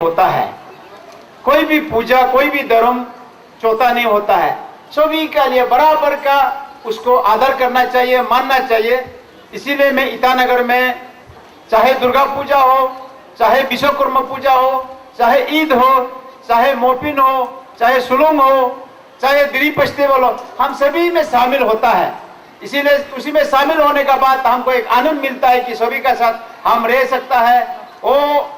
होता है। कोई भी पूजा, कोई भी धर्म छोटा नहीं होता है। सभी के लिए बराबर का उसको आदर करना चाहिए, मानना चाहिए। इसीलिए मैं ईटानगर में चाहे दुर्गा पूजा हो, चाहे विश्वकर्मा पूजा हो, चाहे ईद हो, चाहे मोपिन हो, चाहे सुलुंग हो, चाहे दिरी फेस्टिवल हो, हम सभी में शामिल होता है। इसीलिए उसी में शामिल होने का बाद हमको एक आनंद मिलता है कि सभी का साथ हम रह सकता है। वो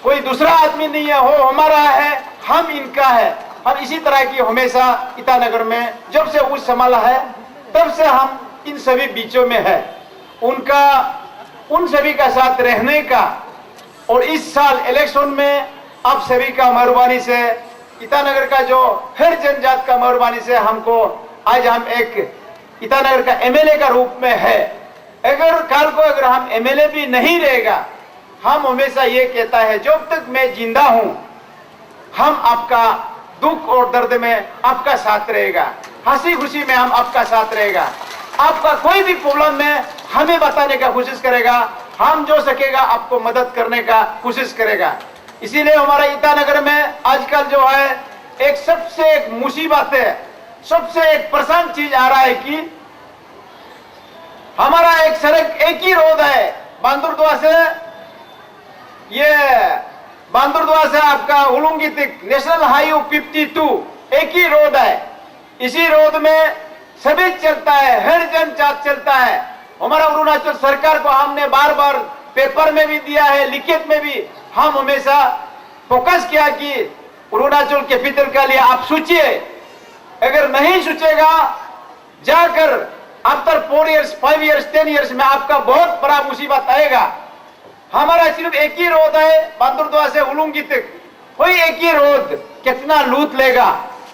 कोई दूसरा आदमी नहीं है, वो हमारा है, हम इनका है। हम इसी तरह की हमेशा ईटानगर में जब से उस संभाला है तब से हम इन सभी बीचों में है, उनका उन सभी का साथ रहने का। और इस साल इलेक्शन में आप सभी का मेहरबानी से, ईटानगर का जो हर जनजात का मेहरबानी से हमको आज हम एक ईटानगर का एमएलए का रूप में है। अगर कल को अगर हम एमएलए भी नहीं रहेगा, हम हमेशा ये कहता है जब तक मैं जिंदा हूं हम आपका दुख और दर्द में आपका साथ रहेगा, हंसी खुशी में हम आपका साथ रहेगा। आपका कोई भी प्रॉब्लम में हमें बताने का कोशिश करेगा, हम जो सकेगा आपको मदद करने का कोशिश करेगा। इसीलिए हमारा ईटानगर में आजकल जो है एक सबसे एक मुसीबत है, सबसे एक परेशान चीज आ रहा है कि हमारा एक सड़क एक ही रोड है, बांदुरदुआ से ये बांदुरदुआ से आपका उलुंगी तक नेशनल हाईवे 52 एक ही रोड है। इसी रोड में सभी चलता है, हर जनजात चलता है। हमारा अरुणाचल सरकार को हमने बार बार पेपर में भी दिया है, लिखित में भी हम हमेशा फोकस किया कि अरुणाचल कैपिटल के लिए आप सोचिए। अगर नहीं सोचेगा जाकर आफ्टर 4 इयर्स 5 इयर्स 10 इयर्स में आपका बहुत बड़ा मुसीबत आएगा। हमारा सिर्फ एक ही रोड है बांदुरदुआ से उलुंगी तक, कोई एक ही रोड कितना लूट लेगा।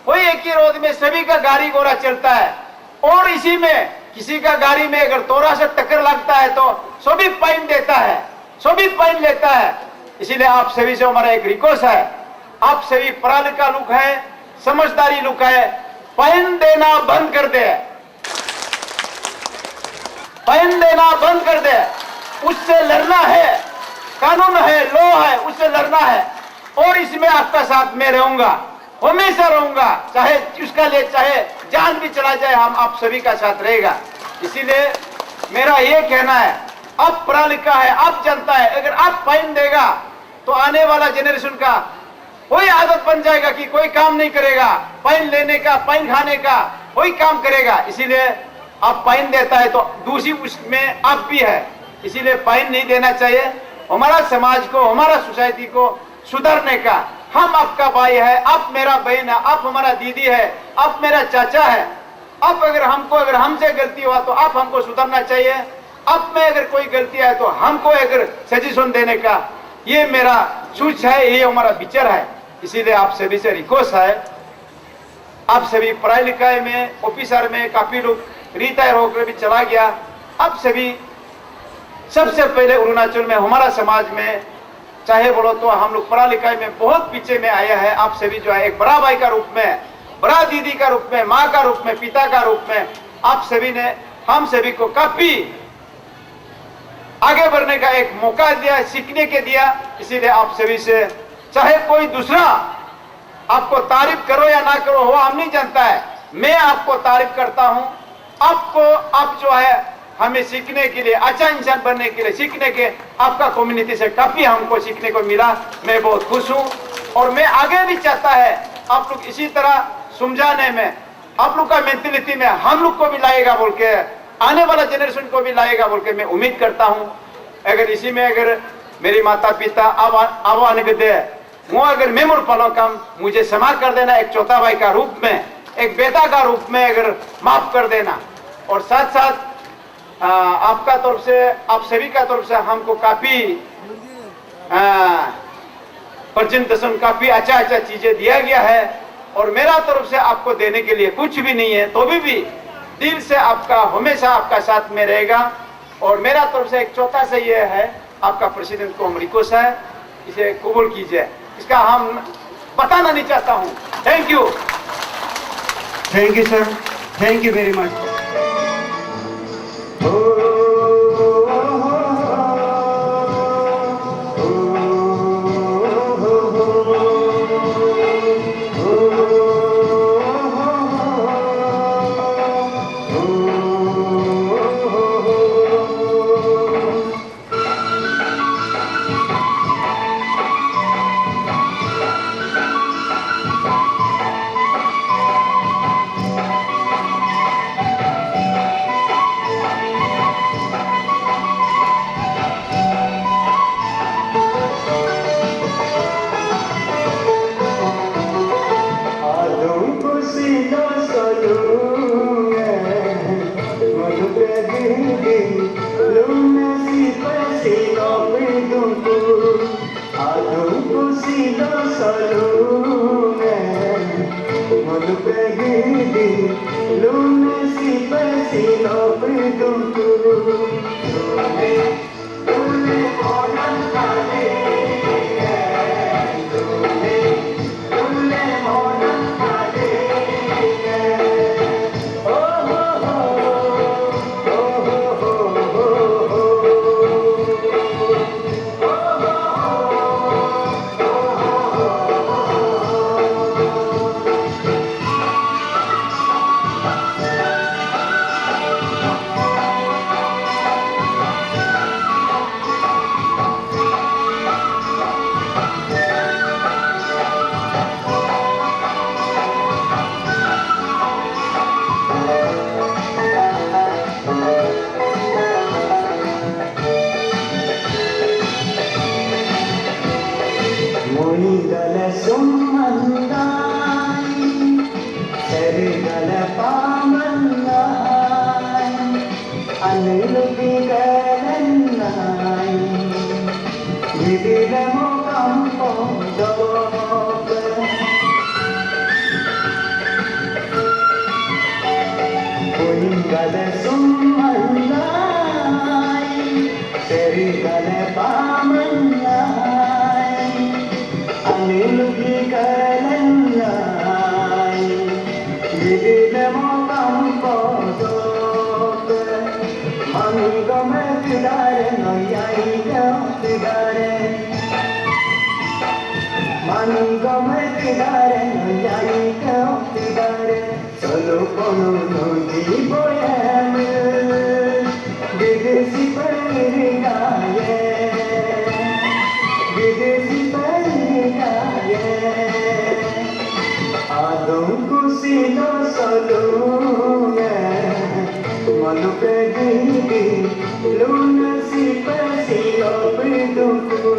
कोई एक ही रोड में सभी का गाड़ी घोड़ा चलता है और इसी में किसी का गाड़ी में अगर थोड़ा सा टक्कर लगता है तो सभी फाइन देता है, सभी फाइन लेता है। इसीलिए आप सभी से हमारा एक रिक्वेस्ट है, आप सभी पढ़ा लिखा लोग है, समझदारी लोग है, फाइन देना बंद कर दे, फाइन देना बंद कर दे। उससे लड़ना है, कानून है, लॉ है, उससे लड़ना है। और इसमें आपका साथ में रहूंगा, हमेशा रहूंगा, चाहे उसका लिए चाहे जान भी चला जाए, हम आप सभी का साथ रहेगा। इसीलिए मेरा ये कहना है, अब पढ़ा लिखा है, अब जनता है, अगर आप फाइन देगा तो आने वाला जनरेशन का कोई आदत बन जाएगा कि कोई काम नहीं करेगा, फाइन लेने का, फाइन खाने का कोई काम करेगा। इसीलिए आप फाइन देता है तो दूसरी उसमें आप भी है, इसीलिए फाइन नहीं देना चाहिए। हमारा समाज को, हमारा सोसाइटी को सुधारने का, हम आपका भाई है, आप मेरा बहन है, आप हमारा दीदी है, आप मेरा चाचा है। अब अगर हमसे गलती हुआ तो आप हमको सुधारना चाहिए। अब में अगर कोई गलती है तो हमको अगर सजेशन देने का ये मेरा सोच है, ये हमारा विचार है। इसीलिए आप सभी से रिक्वेस्ट है, आप सभी पढ़ाई लिखाई में, ऑफिसर में काफी लोग रिटायर होकर भी चला गया। अब सभी सबसे पहले अरुणाचल में हमारा समाज में चाहे बोलो तो हम लोग पढ़ा लिखाई में बहुत पीछे में आया है। आप सभी जो है एक बड़ा भाई का रूप में, बड़ा दीदी का रूप में, माँ का रूप में, पिता का रूप में आप सभी ने हम सभी को काफी आगे बढ़ने का एक मौका दिया, सीखने के दिया। इसीलिए आप सभी से चाहे कोई दूसरा आपको तारीफ करो या ना करो, वो हम नहीं जानता है, मैं आपको तारीफ करता हूँ। आपको आप जो है हमें सीखने के लिए, अच्छा इंसान बनने के लिए सीखने के आपका कम्युनिटी से काफी हमको सीखने को मिला। मैं बहुत खुश हूँ और मैं आगे भी चाहता है आप लोग इसी तरह समझाने में, आप लोग का मेंटेलिटी में हम लोग को भी लाएगा बोल के, आने वाला जनरेशन को भी लाएगा बोल के मैं उम्मीद करता हूँ। अगर इसी में अगर मेरी माता पिता आवान दे वो अगर मैं मुड़ पालो कम मुझे क्षमा कर देना, एक चौथा भाई का रूप में, एक बेटा का रूप में अगर माफ कर देना। और साथ साथ आपका तरफ से, आप सभी का तरफ से हमको काफी प्रेजेंटेशन, काफी अच्छा चीजें दिया गया है। और मेरा तरफ से आपको देने के लिए कुछ भी नहीं है, तो भी दिल से आपका हमेशा आपका साथ में रहेगा। और मेरा तरफ से एक चौथा से ये है, आपका प्रेसिडेंट को हम रिक्वेस्ट है, इसे कबूल कीजिए। इसका हम बताना नहीं चाहता हूँ। Thank you sir, thank you very much. solunge malupegidi lune si pesino priduntu lune lune onan kale lune lune onan kale oh oh oh oh மொழிகள சும்மந்தாய் செருகள பாமந்தாய் அனுலுபிகளன்னாய் விதிரமோ கம்போதோப மொழிகள சும்மந்தாய் செருகள பாமந்தாய் அனுலுகி கலன்னாய் விதிரமோ கம்போதோப மணிகம திகார நொய்யாயிகம் திகார மணிகம திகார நொய்யாயிகம் திகார চলো কোনো নদী বয়ামে বিদেশি পানির গায়ে বিদেশি পানির গায়ে আদম কুশিল সলুনে মলুকে গিরি লুন সি পেশিল প্রিদুকু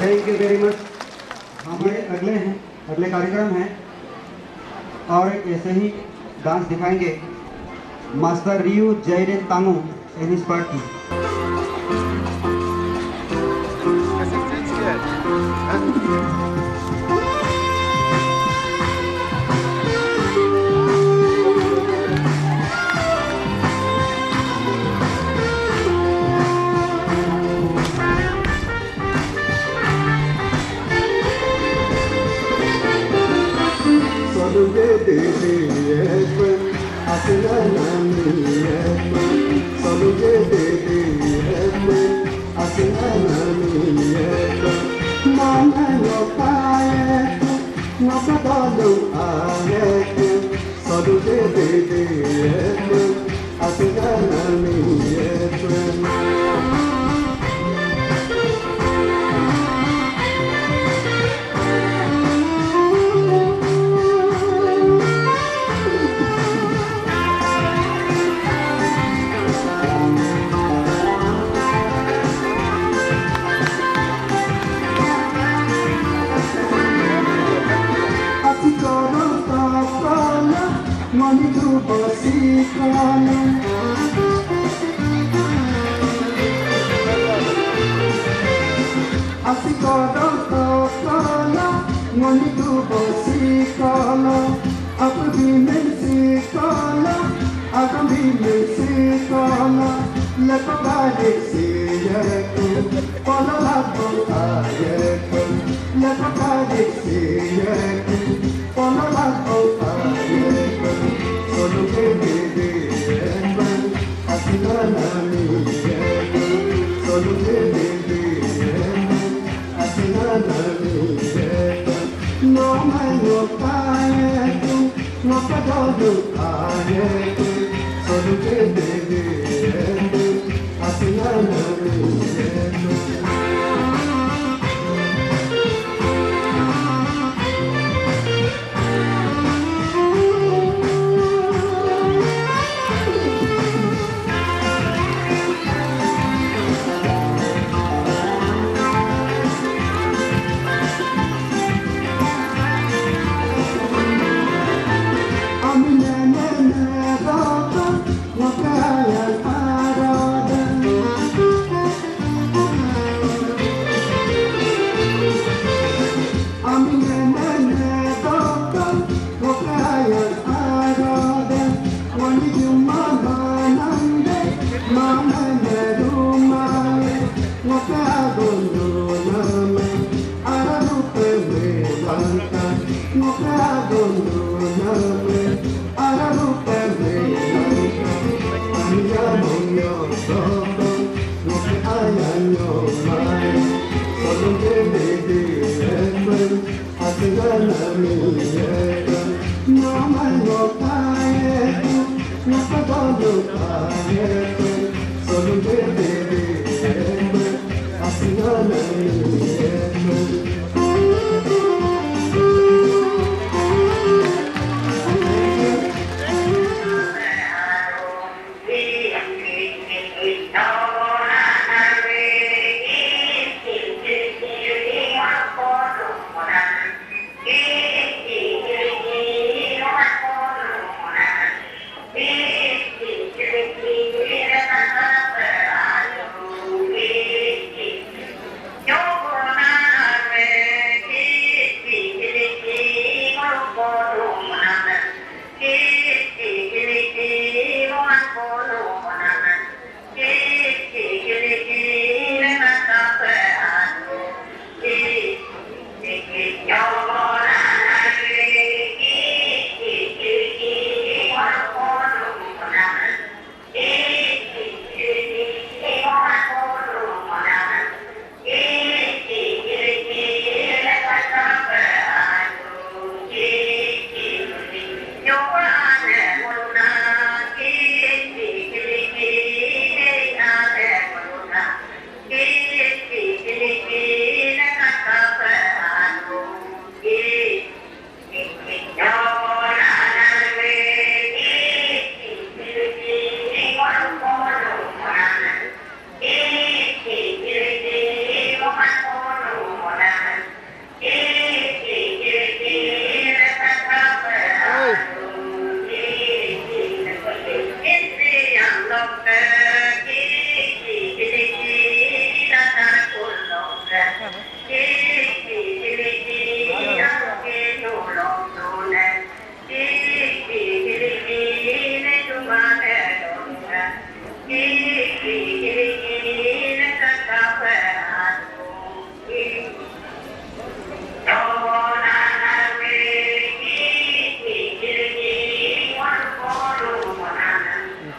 थैंक यू वेरी मच। हमारे अगले कार्यक्रम हैं और ऐसे ही डांस दिखाएंगे मास्टर रियू जयरेन तांगू एंड हिज पार्टी।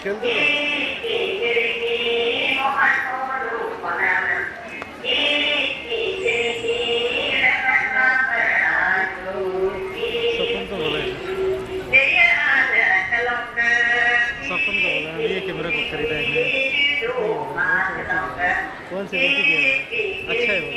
খেলতে দাও। सपन को बोला है, सपन को बोला है, ये कैमरा को खरीदा है, कौन सी गलती किया है? अच्छा है वो।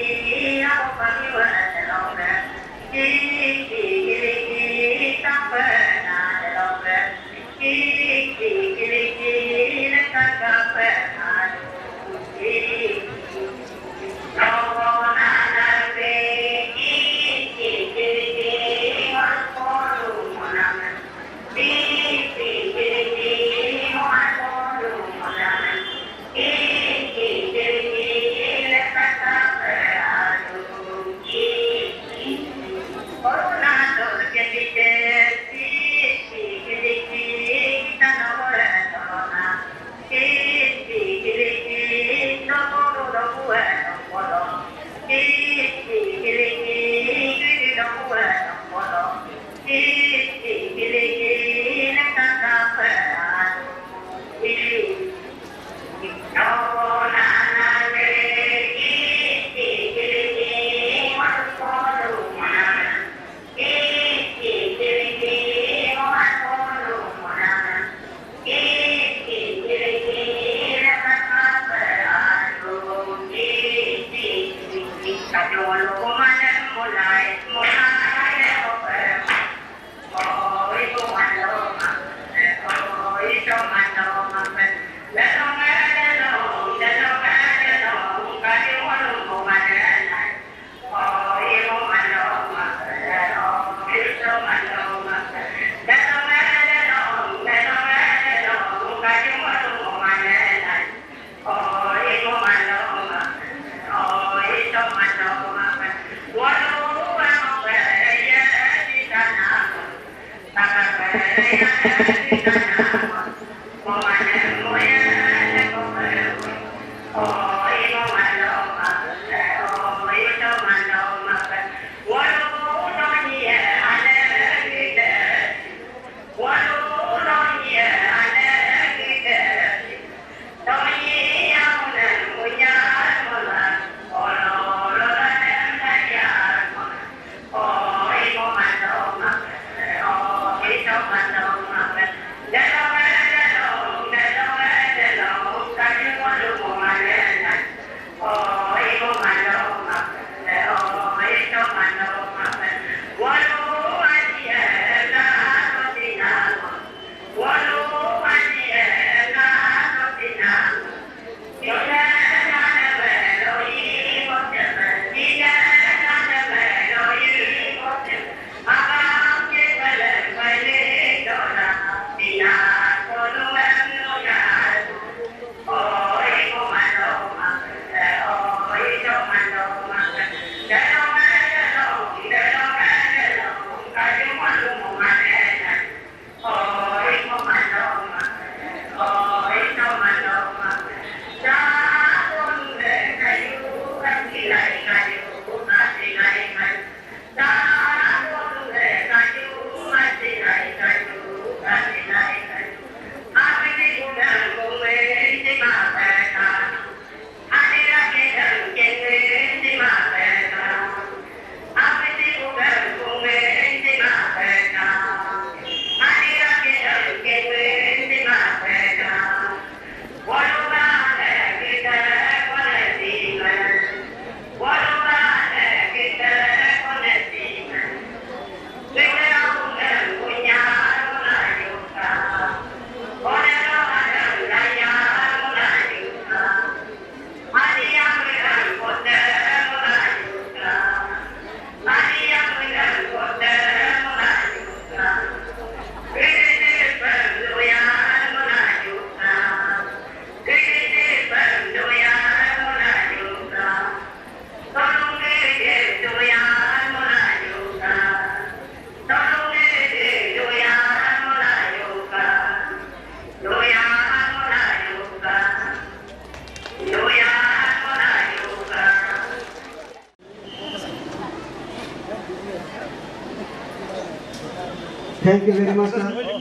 Thank you very much, sir.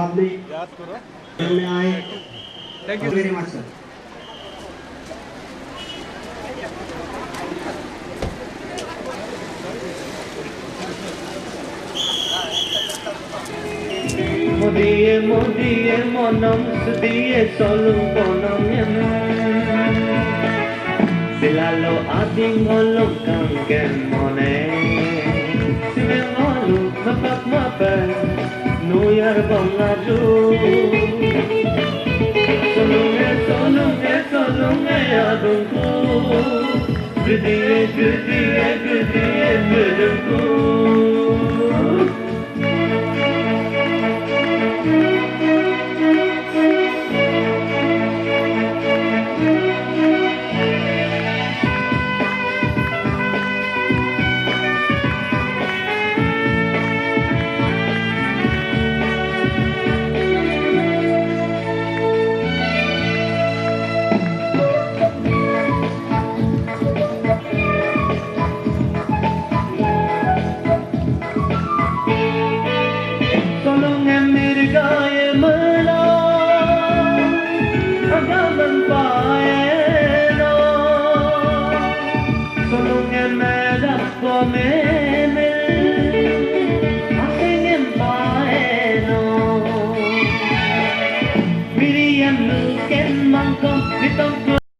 आपने याद करो में आए thank you very much sir Modie monam sudie solum bonam Silalo ading olum kangen mone Simengolu mapak mape Nuyar bangaju Solunge adunku Gudie gudunku